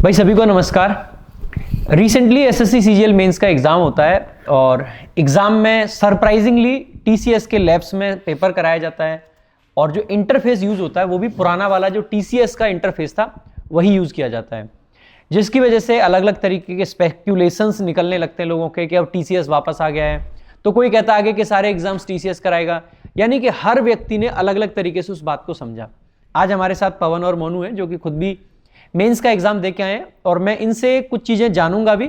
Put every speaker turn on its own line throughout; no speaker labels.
भाई सभी को नमस्कार। रिसेंटली एसएससी सीजीएल मेंस का एग्ज़ाम होता है और एग्ज़ाम में सरप्राइजिंगली टीसीएस के लैब्स में पेपर कराया जाता है और जो इंटरफेस यूज़ होता है वो भी पुराना वाला जो टीसीएस का इंटरफेस था वही यूज़ किया जाता है, जिसकी वजह से अलग अलग तरीके के स्पेक्यूलेशंस निकलने लगते हैं लोगों के कि अब टीसीएस वापस आ गया है। तो कोई कहता आगे कि सारे एग्जाम्स टीसीएस कराएगा, यानी कि हर व्यक्ति ने अलग अलग तरीके से उस बात को समझा। आज हमारे साथ पवन और मोनू हैं जो कि खुद भी मेंस का एग्जाम दे के आए हैं और मैं इनसे कुछ चीज़ें जानूंगा भी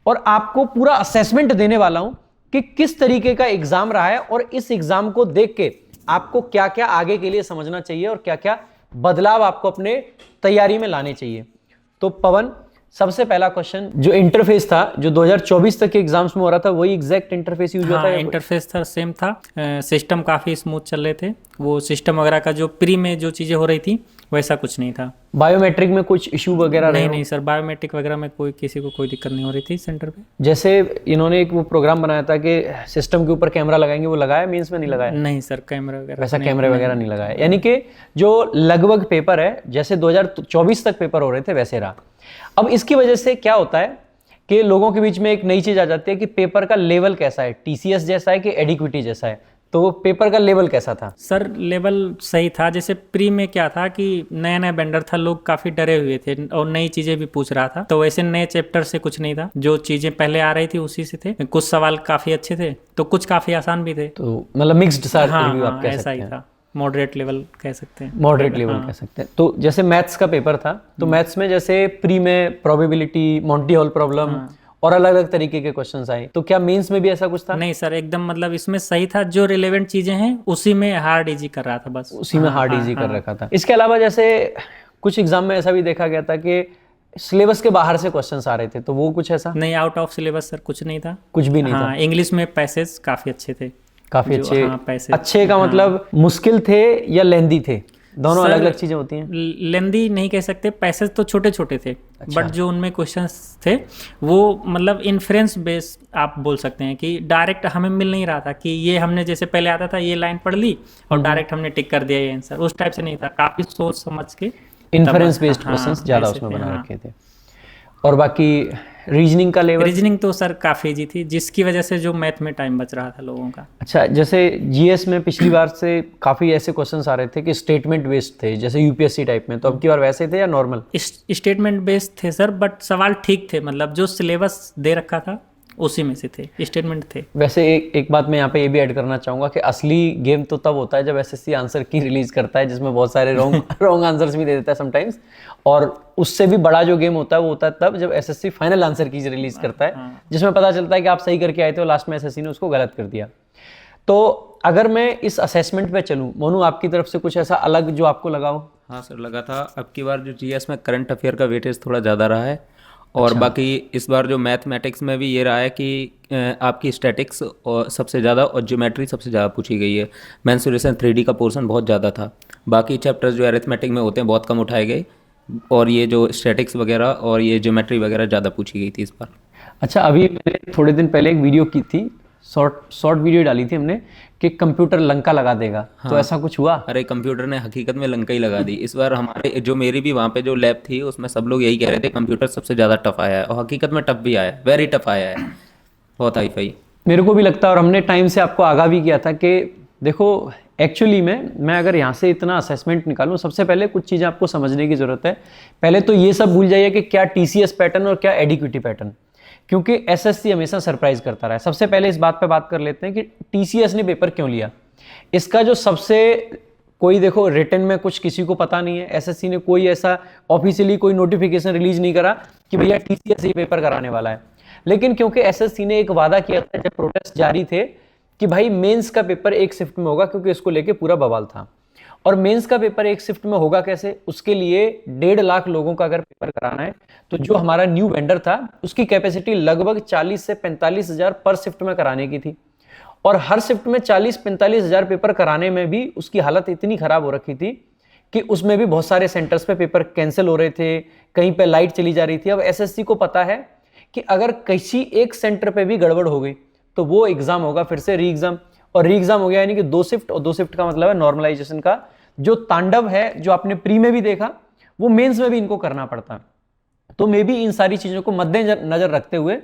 और आपको पूरा असेसमेंट देने वाला हूं कि किस तरीके का एग्जाम रहा है और इस एग्जाम को देख के आपको क्या क्या आगे के लिए समझना चाहिए और क्या क्या बदलाव आपको अपने तैयारी में लाने चाहिए। तो पवन, सबसे पहला क्वेश्चन, जो इंटरफेस था जो 2024 तक के एग्जाम्स में हो रहा था वही एग्जैक्ट इंटरफेस यूज होता है?
इंटरफेस था, सेम था। सिस्टम काफ़ी स्मूथ चल रहे थे। वो सिस्टम वगैरह का जो प्री में जो चीज़ें हो रही थी वैसा कुछ नहीं था।
बायोमेट्रिक में कुछ इशू वगैरह
नहीं सर, बायोमेट्रिक वगैरह में किसी को कोई दिक्कत नहीं हो रही थी सेंटर पे।
जैसे इन्होंने एक वो प्रोग्राम बनाया था कि सिस्टम के ऊपर कैमरा लगाएंगे, वो लगाया मेंस में नहीं लगाया?
नहीं सर, कैमरा वगैरह
वैसा कैमरे वगैरह नहीं लगाया, यानी कि जो लगभग पेपर है जैसे 2024 तक पेपर हो रहे थे वैसे रहा। अब इसकी वजह से क्या होता है कि लोगों के बीच में एक नई चीज आ जाती है कि पेपर का लेवल कैसा है, टीसीएस जैसा है कि एडिक्विटी जैसा है। तो पेपर का लेवल कैसा था?
सर लेवल सही था। जैसे प्री में क्या था कि नया नया वेंडर था, लोग काफी डरे हुए थे और नई चीजें भी पूछ रहा था, तो वैसे नए चैप्टर से कुछ नहीं था। जो चीजें पहले आ रही थी उसी से थे। कुछ सवाल काफी अच्छे थे तो कुछ काफी आसान भी थे।
तो मतलब मिक्स्ड सा रिव्यू आप कह
ऐसा
सकते
ही
हैं।
था, मॉडरेट लेवल कह सकते हैं।
मॉडरेट लेवल कह सकते हैं। तो जैसे मैथ्स का पेपर था तो मैथ्स में जैसे प्री में प्रोबेबिलिटी, मॉन्टी हॉल प्रॉब्लम और अलग अलग तरीके के क्वेश्चंस आए, तो क्या मेंस में भी ऐसा कुछ था?
नहीं सर, एकदम मतलब इसमें सही था। जो रिलेवेंट चीजें हैं उसी में हार्ड इजी कर रहा था, बस
उसी में हार्ड इजी कर रखा था। इसके अलावा जैसे कुछ एग्जाम में ऐसा भी देखा गया था कि सिलेबस के बाहर से क्वेश्चंस आ रहे थे, तो वो कुछ ऐसा?
नहीं, आउट ऑफ सिलेबस सर कुछ नहीं था।
कुछ भी नहीं था।
इंग्लिश में पैसेज काफी अच्छे थे।
काफी अच्छे?
पैसेज
अच्छे का मतलब मुश्किल थे या लेंदी थे? दोनों अलग अलग चीजें होती हैं।
लेंदी नहीं कह सकते, पैसेज तो छोटे छोटे थे। बट जो उनमें क्वेश्चंस थे वो मतलब इन्फ्रेंस बेस आप बोल सकते हैं कि डायरेक्ट हमें मिल नहीं रहा था कि ये हमने जैसे पहले आता था ये लाइन पढ़ ली और डायरेक्ट हमने टिक कर दिया ये आंसर, उस टाइप से नहीं था। काफी सोच समझ के
इन्फ्रेंस बेस्ड क्वेश्चंस ज्यादा उसमें बना रखे थे। और बाकी रीजनिंग का लेवल?
रीजनिंग तो सर काफी इजी थी, जिसकी वजह से जो मैथ में टाइम बच रहा था लोगों का।
अच्छा, जैसे जीएस में पिछली बार से काफी ऐसे क्वेश्चंस आ रहे थे कि स्टेटमेंट बेस्ड थे जैसे यूपीएससी टाइप में, तो अब की बार वैसे थे या नॉर्मल?
स्टेटमेंट बेस्ड थे सर, बट सवाल ठीक थे। मतलब जो सिलेबस दे रखा था उसी में से थे, स्टेटमेंट थे।
वैसे एक बात मैं यहाँ पे ये भी ऐड करना चाहूंगा कि असली गेम तो तब होता है जब एसएससी आंसर की रिलीज करता है, जिसमें बहुत सारे रॉन्ग आंसर्स भी दे देता है समटाइम्स, और उससे भी बड़ा जो गेम होता है वो होता है तब जब एसएससी फाइनल आंसर की रिलीज करता है, जिसमें पता चलता है कि आप सही करके आए थे और लास्ट में एसएससी ने उसको गलत कर दिया। तो अगर मैं इस असेसमेंट पे चलूँ, मोनू आपकी तरफ से कुछ ऐसा अलग जो आपको लगा हो?
हाँ सर, लगा था। अब की बार जो जीएस में करंट अफेयर का वेटेज थोड़ा ज़्यादा रहा है और बाकी इस बार जो मैथमेटिक्स में भी ये रहा है कि आपकी स्टैटिक्स और सबसे ज़्यादा और ज्योमेट्री सबसे ज़्यादा पूछी गई है। मेंसुरेशन 3D का पोर्शन बहुत ज़्यादा था। बाकी चैप्टर्स जो अरिथमेटिक में होते हैं बहुत कम उठाए गए और ये जो स्टैटिक्स वगैरह और ये ज्योमेट्री वगैरह ज़्यादा पूछी गई थी इस बार।
अच्छा, अभी मैंने थोड़े दिन पहले एक वीडियो की थी, शॉर्ट वीडियो डाली थी हमने कि कंप्यूटर लंका लगा देगा। हाँ। तो ऐसा कुछ हुआ?
अरे कंप्यूटर ने हकीकत में लंका ही लगा दी इस बार। हमारे जो मेरी भी वहाँ पे जो लैब थी उसमें सब लोग यही कह रहे थे कंप्यूटर सबसे ज़्यादा टफ आया है और हकीकत में टफ भी आया है, वेरी टफ आया है, बहुत हाई फाई।
मेरे को भी लगता है और हमने टाइम से आपको आगाह भी किया था कि देखो एक्चुअली में मैं अगर यहाँ से इतना असेसमेंट निकालूँ, सबसे पहले कुछ चीज़ें आपको समझने की ज़रूरत है। पहले तो ये सब भूल जाइए कि क्या टीसीएस पैटर्न और क्या एडिक्विटी पैटर्न, क्योंकि एसएससी हमेशा सरप्राइज करता रहा है। सबसे पहले इस बात पे बात कर लेते हैं कि टीसीएस ने पेपर क्यों लिया। इसका जो सबसे कोई देखो रिटन में कुछ किसी को पता नहीं है, एसएससी ने कोई ऐसा ऑफिशियली कोई नोटिफिकेशन रिलीज नहीं करा कि भैया टीसीएस ये पेपर कराने वाला है। लेकिन क्योंकि एसएससी ने एक वादा किया था जब प्रोटेस्ट जारी थे कि भाई मेंस का पेपर एक शिफ्ट में होगा, क्योंकि इसको लेके पूरा बवाल था। और मेंस का पेपर एक शिफ्ट में होगा कैसे, उसके लिए 1.5 लाख लोगों का अगर पेपर कराना है तो जो हमारा न्यू वेंडर था उसकी कैपेसिटी लगभग 40 से 45 हजार पर शिफ्ट में कराने की थी। और हर शिफ्ट में 40-45 हजार पेपर कराने में भी उसकी हालत इतनी खराब हो रखी थी कि उसमें भी बहुत सारे सेंटर्स पे पेपर कैंसिल हो रहे थे, कहीं पे लाइट चली जा रही थी। अब एसएससी को पता है कि अगर किसी एक सेंटर पे भी गड़बड़ हो गई तो वो एग्जाम होगा फिर से री एग्जाम, और री एग्जाम हो गया यानी कि 2 शिफ्ट, और 2 शिफ्ट का मतलब है नॉर्मलाइजेशन का जो तांडव है, जो आपने प्री में भी देखा वो मेंस में भी इनको करना पड़ता है। तो मे बी इन सारी चीजों को मद्देनजर रखते हुए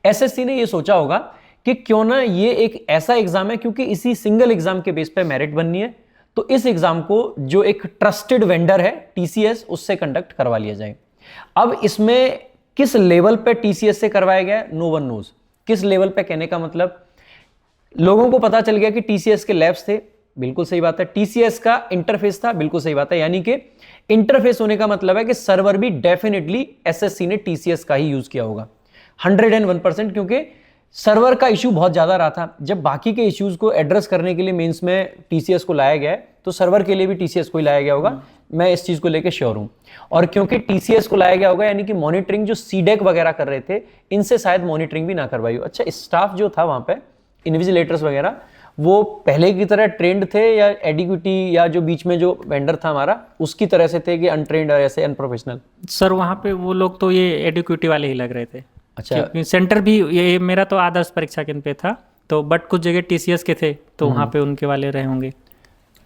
एसएससी ने ये सोचा होगा कि क्यों ना ये एक ऐसा एग्जाम है, क्योंकि इसी सिंगल एग्जाम के बेस पे मेरिट बननी है, तो इस एग्जाम को जो एक ट्रस्टेड वेंडर है टीसीएस उससे कंडक्ट करवा लिया जाए। अब इसमें किस लेवल पे टीसीएस से करवाया गया, नो वन नोज। किस लेवल पे कहने का मतलब, लोगों को पता चल गया कि टीसीएस के लैब्स थे, बिल्कुल सही बात है। टीसीएस का इंटरफेस था, बिल्कुल सही बात है। यानी कि इंटरफेस होने का मतलब है कि सर्वर भी डेफिनेटली एसएससी ने टीसीएस का ही यूज किया होगा 101%, क्योंकि सर्वर का इशू बहुत ज्यादा रहा था। जब बाकी के इश्यूज को एड्रेस करने के लिए मेंस में टीसीएस को लाया गया है, तो सर्वर के लिए भी टीसीएस को ही लाया गया होगा, मैं इस चीज को लेकर श्योर हूं। और क्योंकि टीसीएस को लाया गया होगा, यानी कि मॉनिटरिंग जो सीडेक वगैरह कर रहे थे, इनसे शायद मॉनिटरिंग भी ना करवाई हो। अच्छा, स्टाफ जो था वहां पे, इन्विजिलेटर्स वगैरह, वो पहले की तरह ट्रेंड थे या एडिक्विटी या जो बीच में जो वेंडर था हमारा उसकी तरह से थे कि अनट्रेंड और ऐसे अनप्रोफेशनल?
सर वहाँ पे वो लोग तो ये एडिक्विटी वाले ही लग रहे थे।
अच्छा,
क्योंकि सेंटर भी ये मेरा तो आदर्श परीक्षा केंद्र पे था, तो बट कुछ जगह टीसीएस के थे, तो वहाँ पे उनके वाले रहे होंगे।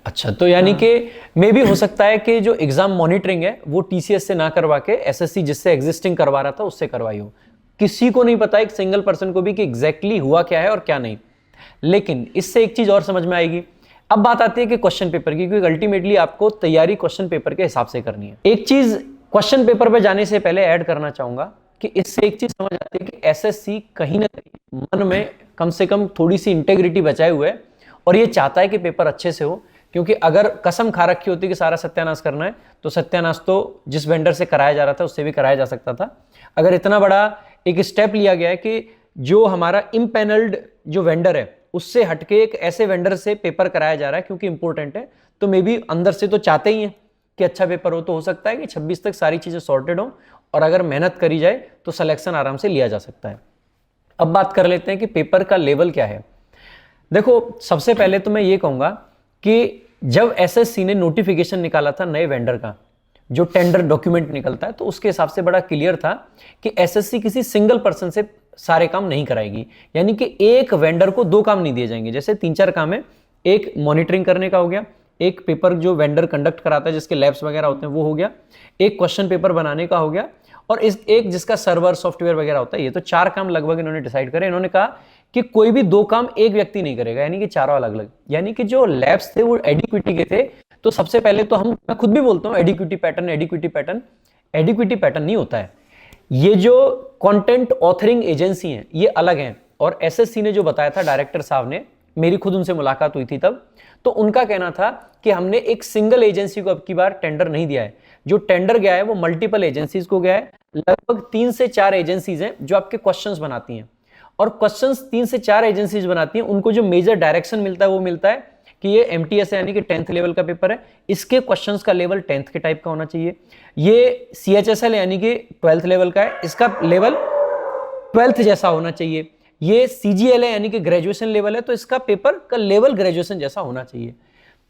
अच्छा, तो यानी कि मे भी हो सकता है कि जो एग्जाम मॉनिटरिंग है वो टीसीएस से ना करवा के एसएससी जिससे एग्जिस्टिंग करवा रहा था उससे करवाई हो। किसी को नहीं पता, एक सिंगल पर्सन को भी, कि एग्जैक्टली हुआ क्या है और क्या नहीं। लेकिन इससे एक चीज और समझ में आएगी। अब बात आती है कि क्वेश्चन पेपर की, क्योंकि अल्टीमेटली आपको तैयारी क्वेश्चन पेपर के हिसाब से करनी है। एक चीज क्वेश्चन पेपर पे जाने से पहले ऐड करना चाहूंगा कि इससे एक चीज समझ आती है कि एसएससी कहीं ना कहीं मन में कम से कम थोड़ी सी इंटेग्रिटी बचाए हुए है और ये चाहता है कि पेपर अच्छे से हो। क्योंकि अगर कसम खा रखी होती कि सारा सत्यानाश करना है, तो सत्यानाश तो जिस वेंडर से कराया जा रहा था उससे भी कराया जा सकता था। अगर इतना बड़ा एक स्टेप लिया गया है कि जो हमारा इम्पैनल्ड जो वेंडर है उससे हटके एक ऐसे वेंडर से पेपर कराया जा रहा है क्योंकि इंपॉर्टेंट है, तो मे बी अंदर से तो चाहते ही हैं कि अच्छा पेपर हो। तो हो सकता है कि 26 तक सारी चीजें सॉर्टेड हो और अगर मेहनत करी जाए तो सिलेक्शन आराम से लिया जा सकता है। अब बात कर लेते हैं कि पेपर का लेवल क्या है। देखो, सबसे पहले तो मैं ये कहूंगा कि जब एसएससी ने नोटिफिकेशन निकाला था नए वेंडर का, जो टेंडर डॉक्यूमेंट निकलता है, तो उसके हिसाब से बड़ा क्लियर था कि एसएससी किसी सिंगल पर्सन से सारे काम नहीं कराएगी। यानी कि एक वेंडर को दो काम नहीं दिए जाएंगे। जैसे 3-4 काम है, एक मॉनिटरिंग करने का हो गया, एक पेपर जो वेंडर कंडक्ट कराता है जिसके लैब्स वगैरह होते हैं वो हो गया, एक क्वेश्चन पेपर बनाने का हो गया, और एक जिसका सर्वर सॉफ्टवेयर वगैरह होता है। ये तो 4 काम लगभग इन्होंने डिसाइड करे। इन्होंने कहा कि कोई भी 2 काम एक व्यक्ति नहीं करेगा, यानी कि चारों अलग अलग। यानी कि जो लैब्स थे वो एडिक्विटी के थे, तो सबसे पहले तो मैं खुद भी बोलता हूँ एडिक्विटी पैटर्न नहीं होता है। ये जो कंटेंट ऑथरिंग एजेंसी है ये अलग है। और एसएससी ने जो बताया था डायरेक्टर साहब ने, मेरी खुद उनसे मुलाकात हुई थी तब, तो उनका कहना था कि हमने एक सिंगल एजेंसी को अब की बार टेंडर नहीं दिया है। जो टेंडर गया है वो मल्टीपल एजेंसीज को गया है। लगभग 3 से 4 एजेंसीज हैं जो आपके क्वेश्चंस बनाती हैं, और क्वेश्चंस 3 से 4 एजेंसीज बनाती हैं। उनको जो मेजर डायरेक्शन मिलता है वो मिलता है कि ये एमटीएस है, यानी कि 10th लेवल का पेपर है, इसके क्वेश्चंस का लेवल 10th के टाइप का होना चाहिए। ये सीएचएसएल यानी कि 12th लेवल का है, इसका लेवल 12th जैसा होना चाहिए। ये सीजीएल है यानी कि ग्रेजुएशन लेवल है, तो इसका पेपर का लेवल ग्रेजुएशन जैसा होना चाहिए।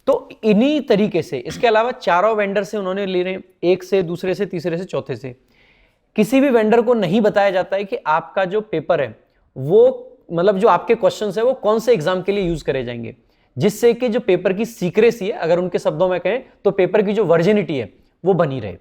तो इन्हीं तरीके से, इसके अलावा चारों वेंडर से उन्होंने ले रहे, एक से, दूसरे से, तीसरे से, चौथे से। किसी भी वेंडर को नहीं बताया जाता है कि आपका जो पेपर है वो, मतलब जो आपके क्वेश्चंस है वो कौन से एग्जाम के लिए यूज करे जाएंगे, जिससे कि जो पेपर की सीक्रेसी है, अगर उनके शब्दों में कहें तो पेपर की जो वर्जिनिटी है वो बनी रहे।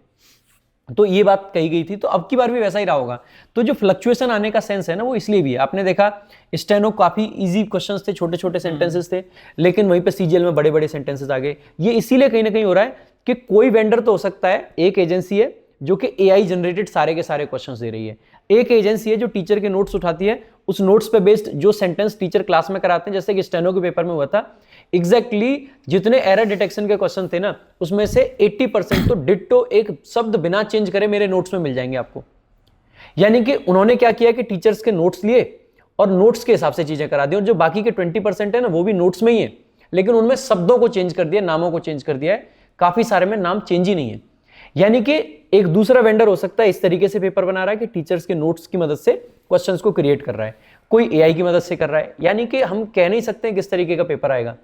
तो ये बात कही गई थी, तो अब की बार भी वैसा ही रहा होगा। तो जो फ्लक्चुएशन आने का सेंस है ना, वो इसलिए भी है। आपने देखा स्टेनो काफी इजी क्वेश्चंस थे, छोटे छोटे सेंटेंसेस थे, लेकिन वहीं पे सीजीएल में बड़े बड़े सेंटेंसेस आ गए। ये इसीलिए कहीं ना कहीं हो रहा है कि कोई वेंडर तो हो सकता है, एक एजेंसी है जो कि एआई जनरेटेड सारे के सारे क्वेश्चंस दे रही है, एक एजेंसी है जो टीचर के नोट्स उठाती है, उस नोट्स पे बेस्ड जो सेंटेंस टीचर क्लास में कराते हैं, जैसे कि स्टेनो के पेपर में हुआ था, एग्जैक्टली जितने एरर डिटेक्शन के क्वेश्चन थे ना, उसमें से 80% तो डिट्टो एक शब्द बिना चेंज करे मेरे नोट्स में मिल जाएंगे आपको। यानी कि उन्होंने क्या किया कि टीचर्स के नोट्स लिए और नोट्स के हिसाब से चीजें करा दी, और जो बाकी के 20% है ना वो भी नोट्स में ही है, लेकिन उनमें शब्दों को चेंज कर दिया, नामों को चेंज कर दिया है, काफी सारे में नाम चेंज ही नहीं है। यानी कि एक दूसरा वेंडर हो सकता है इस तरीके से पेपर बना रहा है कि टीचर्स के नोट्स की मदद से क्वेश्चंस को क्रिएट कर रहा है, कोई एआई की मदद से कर रहा है। यानी कि हम कह नहीं सकते किस तरीके का पेपर आएगा।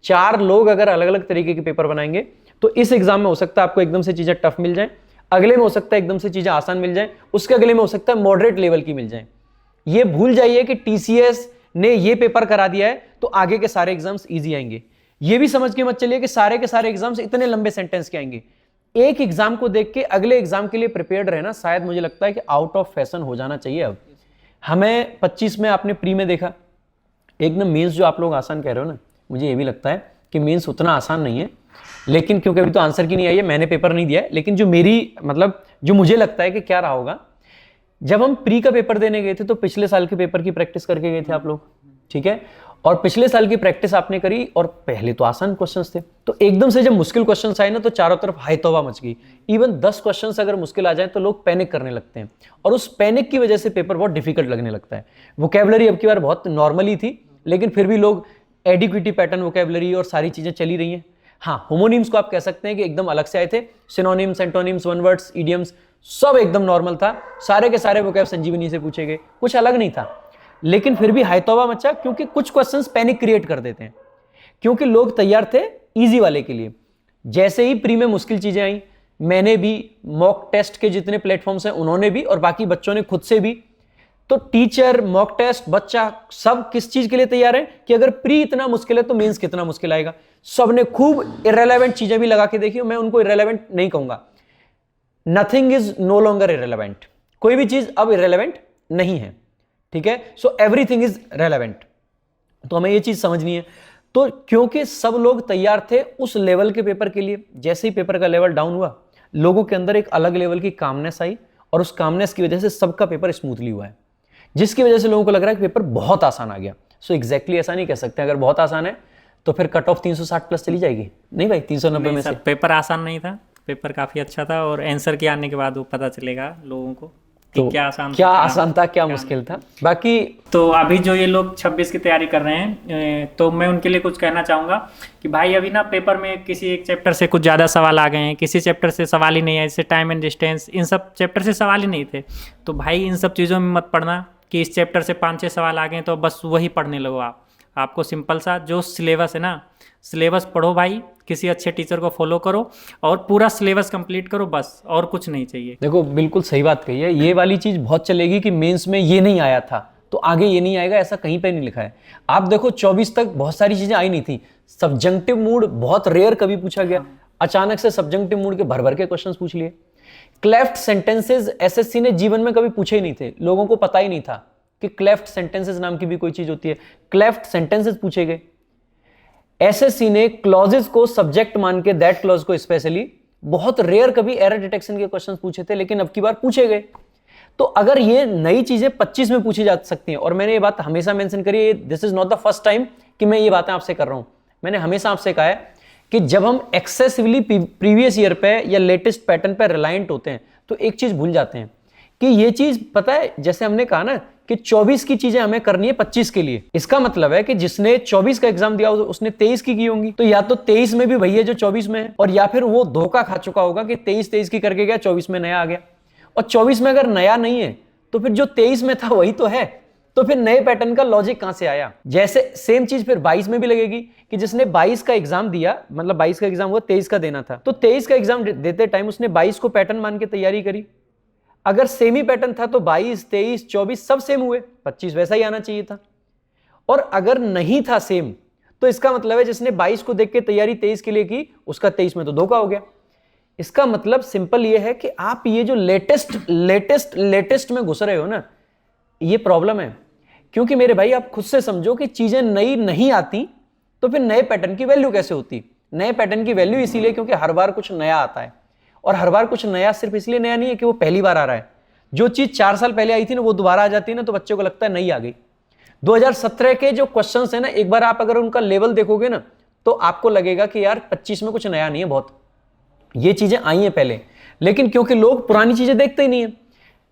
4 लोग अगर अलग अलग तरीके के पेपर बनाएंगे तो इस एग्जाम में हो सकता है आपको एकदम से चीजें टफ मिल जाए, अगले में हो सकता है एकदम से चीजें आसान मिल जाए, उसके अगले में हो सकता है मॉडरेट लेवल की मिल जाए। ये भूल जाइए कि टीसीएस ने ये पेपर करा दिया है तो आगे के सारे एग्जाम्स ईजी आएंगे। ये भी समझ के मत चलिए कि सारे के सारे एग्जाम्स इतने लंबे सेंटेंस के आएंगे। एक एग्जाम को देख के अगले एग्जाम के लिए प्रिपेयर्ड रहना शायद मुझे लगता है कि आउट ऑफ फैशन हो जाना चाहिए। अब हमें 25 में आपने प्री में देखा, एक ना मेंस जो आप लोग आसान कह रहे हो ना, मुझे ये भी लगता है कि मेंस उतना आसान नहीं है, लेकिन क्योंकि अभी तो आंसर की नहीं आई है, मैंने पेपर नहीं दिया है, लेकिन जो मेरी मतलब जो मुझे लगता है कि क्या रहा होगा, जब हम प्री का पेपर देने गए थे तो पिछले साल के पेपर की प्रैक्टिस करके गए थे आप लोग, ठीक है, और पिछले साल की प्रैक्टिस आपने करी और पहले तो आसान क्वेश्चंस थे, तो एकदम से जब मुश्किल क्वेश्चंस आए ना तो चारों तरफ हाय तौबा मच गई। इवन 10 क्वेश्चंस अगर मुश्किल आ जाए तो लोग पैनिक करने लगते हैं और उस पैनिक की वजह से पेपर बहुत डिफिकल्ट लगने लगता है। वोकैबुलरी अब की बार बहुत नॉर्मली थी, लेकिन फिर भी लोग एडिक्विटी पैटर्न वोकैबुलरी और सारी चीजें चली रही हैं। हाँ, होमोनिम्स को आप कह सकते हैं कि एकदम अलग से आए थे, synonyms, antonyms, one words, idioms सब एकदम नॉर्मल था, सारे के सारे वोकैब संजीवनी से पूछे गए, कुछ अलग नहीं था, लेकिन फिर भी हाय तौबा मचा क्योंकि कुछ क्वेश्चंस पैनिक क्रिएट कर देते हैं, क्योंकि लोग तैयार थे इजी वाले के लिए। जैसे ही प्री में मुश्किल चीजें आई, मैंने भी, मॉक टेस्ट के जितने प्लेटफॉर्म्स हैं उन्होंने भी, और बाकी बच्चों ने खुद से भी, तो टीचर, मॉक टेस्ट, बच्चा सब किस चीज के लिए तैयार है कि अगर प्री इतना मुश्किल है तो मेंस कितना मुश्किल आएगा। सबने खूब इररेलेवेंट चीजें भी लगा के देखी, मैं उनको इररेलेवेंट नहीं कहूंगा, nothing is no longer irrelevant, कोई भी चीज अब इररेलेवेंट नहीं है, ठीक है, सो एवरीथिंग इज रेलेवेंट। तो हमें ये चीज समझनी है। तो क्योंकि सब लोग तैयार थे उस लेवल के पेपर के लिए, जैसे ही पेपर का लेवल डाउन हुआ, लोगों के अंदर एक अलग लेवल की कामनेस आई और उस कामनेस की वजह से सबका पेपर स्मूथली हुआ है, जिसकी वजह से लोगों को लग रहा है कि पेपर बहुत आसान आ गया। सो एग्जैक्टली ऐसा नहीं कह सकते, अगर बहुत आसान है तो फिर कट ऑफ 360 प्लस चली जाएगी, नहीं भाई, 390 में से।
पेपर आसान नहीं था, पेपर काफी अच्छा था, और आंसर के आने के बाद वो पता चलेगा लोगों को
तो क्या आसान था, क्या मुश्किल था। बाकी
तो अभी जो ये लोग 26 की तैयारी कर रहे हैं, तो मैं उनके लिए कुछ कहना चाहूँगा कि भाई अभी ना पेपर में किसी एक चैप्टर से कुछ ज़्यादा सवाल आ गए हैं, किसी चैप्टर से सवाल ही नहीं है, जैसे टाइम एंड डिस्टेंस, इन सब चैप्टर से सवाल ही नहीं थे। तो भाई इन सब चीज़ों में मत पढ़ना कि इस चैप्टर से 5-6 सवाल आ गए तो बस वही पढ़ने लगो। आपको सिंपल सा जो सिलेबस है ना, सिलेबस पढ़ो भाई, किसी अच्छे टीचर को फॉलो करो और पूरा सिलेबस कंप्लीट करो, बस और कुछ नहीं चाहिए।
देखो बिल्कुल सही बात कही है, ये वाली चीज बहुत चलेगी कि मेंस में ये नहीं आया था तो आगे ये नहीं आएगा, ऐसा कहीं पे नहीं लिखा है। आप देखो 24 तक बहुत सारी चीजें आई नहीं थी, सब्जेक्टिव मूड बहुत रेयर कभी पूछा गया, अचानक से सब्जेक्टिव मूड के भर भर के क्वेश्चंस पूछ लिए। क्लेफ्ट सेंटेंसेस एसएससी ने जीवन में कभी पूछे ही नहीं थे, लोगों को पता ही नहीं था कि क्लेफ्ट सेंटेंसेस नाम की भी कोई चीज होती है, क्लेफ्ट सेंटेंसेस पूछे गए। एसएससी ने क्लॉजेस को सब्जेक्ट मान के, दैट क्लॉज को स्पेशली, बहुत रेयर कभी एरर डिटेक्शन के क्वेश्चंस पूछे थे, लेकिन अब की बार पूछे गए। तो अगर ये नई चीजें 25 में पूछी जा सकती हैं, और मैंने ये बात हमेशा मेंशन करी है, this is not the first time कि मैं ये बातें आपसे कर रहा हूं, मैंने हमेशा आपसे कहा है कि जब हम एक्सेसिवली प्रीवियस ईयर पे या लेटेस्ट पैटर्न पे रिलायंट होते हैं तो एक चीज भूल जाते हैं कि ये चीज पता है, जैसे हमने कहा ना कि 24 की चीजें हमें करनी है 25 के लिए, इसका मतलब है कि जिसने 24 का एग्जाम दिया उसने 23 की होंगी, तो या तो 23 में भी वही है जो 24 में है, और या फिर वो धोखा खा चुका होगा कि 23 की करके गया, 24 में नया आ गया। और 24 में अगर नया नहीं है तो फिर जो 23 में था वही तो है, तो फिर नए पैटर्न का लॉजिक कहां से आया। जैसे सेम चीज फिर 22 में भी लगेगी कि जिसने 22 का एग्जाम दिया, मतलब 22 का एग्जाम हुआ, 23 का देना था, तो 23 का एग्जाम देते टाइम उसने 22 को पैटर्न मान के तैयारी करी। अगर सेम ही पैटर्न था तो 22, 23, 24 सब सेम हुए, 25 वैसा ही आना चाहिए था। और अगर नहीं था सेम तो इसका मतलब है जिसने 22 को देख के तैयारी 23 के लिए की, उसका 23 में तो धोखा हो गया। इसका मतलब सिंपल ये है कि आप ये जो लेटेस्ट में घुस रहे हो ना, ये प्रॉब्लम है। क्योंकि मेरे भाई आप खुद से समझो कि चीजें नई नहीं आती तो फिर नए पैटर्न की वैल्यू कैसे होती। नए पैटर्न की वैल्यू इसीलिए क्योंकि हर बार कुछ नया आता है, और हर बार कुछ नया सिर्फ इसलिए नया नहीं है कि वो पहली बार आ रहा है। जो चीज 4 साल पहले आई थी ना वो दोबारा आ जाती है ना, तो बच्चों को लगता है नई आ गई। 2017 के जो क्वेश्चंस है ना, एक बार आप अगर उनका लेवल देखोगे ना तो आपको लगेगा कि यार 25 में कुछ नया नहीं है, बहुत ये चीजें आई हैं पहले, लेकिन क्योंकि लोग पुरानी चीजें देखते ही नहीं है।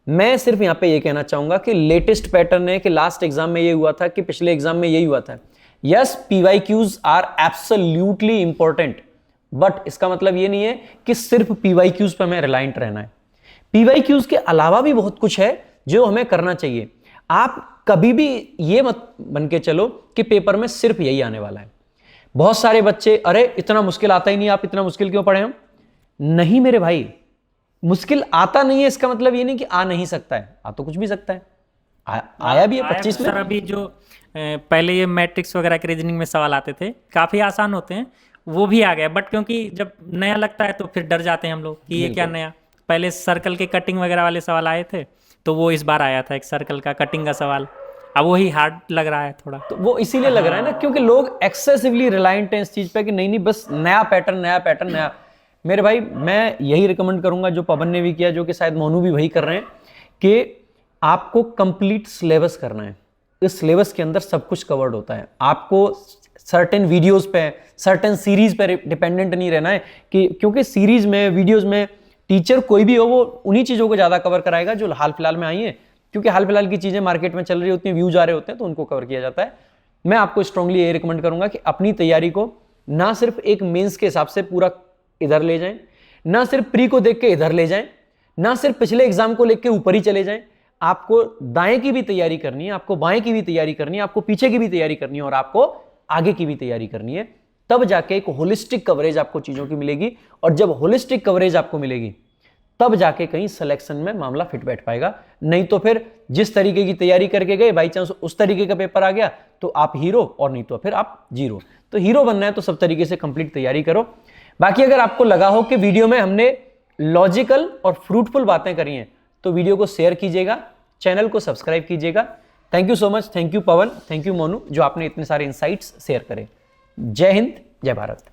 मैं सिर्फ यहां पे ये कहना चाहूंगा कि लेटेस्ट पैटर्न है कि लास्ट एग्जाम में ये हुआ था, कि पिछले एग्जाम में यही हुआ था। Yes, PYQs are absolutely important, but इसका मतलब ये नहीं है कि सिर्फ PYQs पे हमें रिलायंट रहना है। PYQs के अलावा भी बहुत कुछ है जो हमें करना चाहिए। आप कभी भी ये मत बन के चलो कि पेपर में सिर्फ यही आने वाला है। बहुत सारे बच्चे, अरे इतना मुश्किल आता ही नहीं, आप इतना मुश्किल क्यों पढ़े हम? नहीं मेरे भाई, मुश्किल आता नहीं है इसका मतलब ये नहीं कि आ नहीं सकता है, आ तो कुछ भी सकता है। आया भी है 25 में।
सर अभी जो पहले ये मैट्रिक्स वगैरह के रीजनिंग में सवाल आते थे, काफ़ी आसान होते हैं, वो भी आ गया, बट क्योंकि जब नया लगता है तो फिर डर जाते हैं हम लोग कि ये क्या नया। पहले सर्कल के कटिंग वगैरह वाले सवाल आए थे, तो वो इस बार आया था एक सर्कल का कटिंग का सवाल, अब वही हार्ड लग रहा है थोड़ा।
तो वो इसीलिए लग रहा है ना क्योंकि लोग एक्सेसिवली रिलायंट हैं इस चीज पे कि नहीं नहीं बस नया पैटर्न नया पैटर्न नया। मेरे भाई मैं यही रिकमेंड करूंगा जो पवन ने भी किया, जो कि शायद मोनू भी वही कर रहे हैं, कि आपको कंप्लीट सिलेबस करना है। इस सिलेबस के अंदर सब कुछ कवर्ड होता है। आपको सर्टेन वीडियोस पे, सर्टेन सीरीज पे डिपेंडेंट नहीं रहना है कि क्योंकि सीरीज में, वीडियोस में टीचर कोई भी हो वो उन्हीं चीज़ों को ज़्यादा कवर कराएगा जो हाल फिलहाल में आई है, क्योंकि हाल फिलहाल की चीज़ें मार्केट में चल रही होती हैं, व्यूज आ रहे होते हैं, तो उनको कवर किया जाता है। मैं आपको स्ट्रांगली ये रिकमेंड करूंगा कि अपनी तैयारी को ना सिर्फ एक मेंस के हिसाब से पूरा इधर ले जाएं, ना सिर्फ प्री को देख के इधर ले जाएं, ना सिर्फ पिछले एग्जाम को लेके ऊपर ही चले जाएं। आपको दाएं की भी तैयारी करनी है, आपको बाएं की भी तैयारी करनी है, आपको पीछे की भी तैयारी करनी है और आपको आगे की भी तैयारी करनी है। तब जाके एक होलिस्टिक कवरेज आपको चीजों की मिलेगी, और जब होलिस्टिक कवरेज आपको मिलेगी तब जाके कहीं सिलेक्शन में मामला फिट बैठ पाएगा। नहीं तो फिर जिस तरीके की तैयारी करके गए, बाई चांस उस तरीके का पेपर आ गया तो आप हीरो, और नहीं तो फिर आप जीरो। तो हीरो बनना है तो सब तरीके से कंप्लीट तैयारी करो। बाकी अगर आपको लगा हो कि वीडियो में हमने लॉजिकल और फ्रूटफुल बातें करी हैं तो वीडियो को शेयर कीजिएगा, चैनल को सब्सक्राइब कीजिएगा। Thank you so much, thank you Pawan, thank you Monu, जो आपने इतने सारे इंसाइट्स शेयर करे। जय हिंद, जय भारत।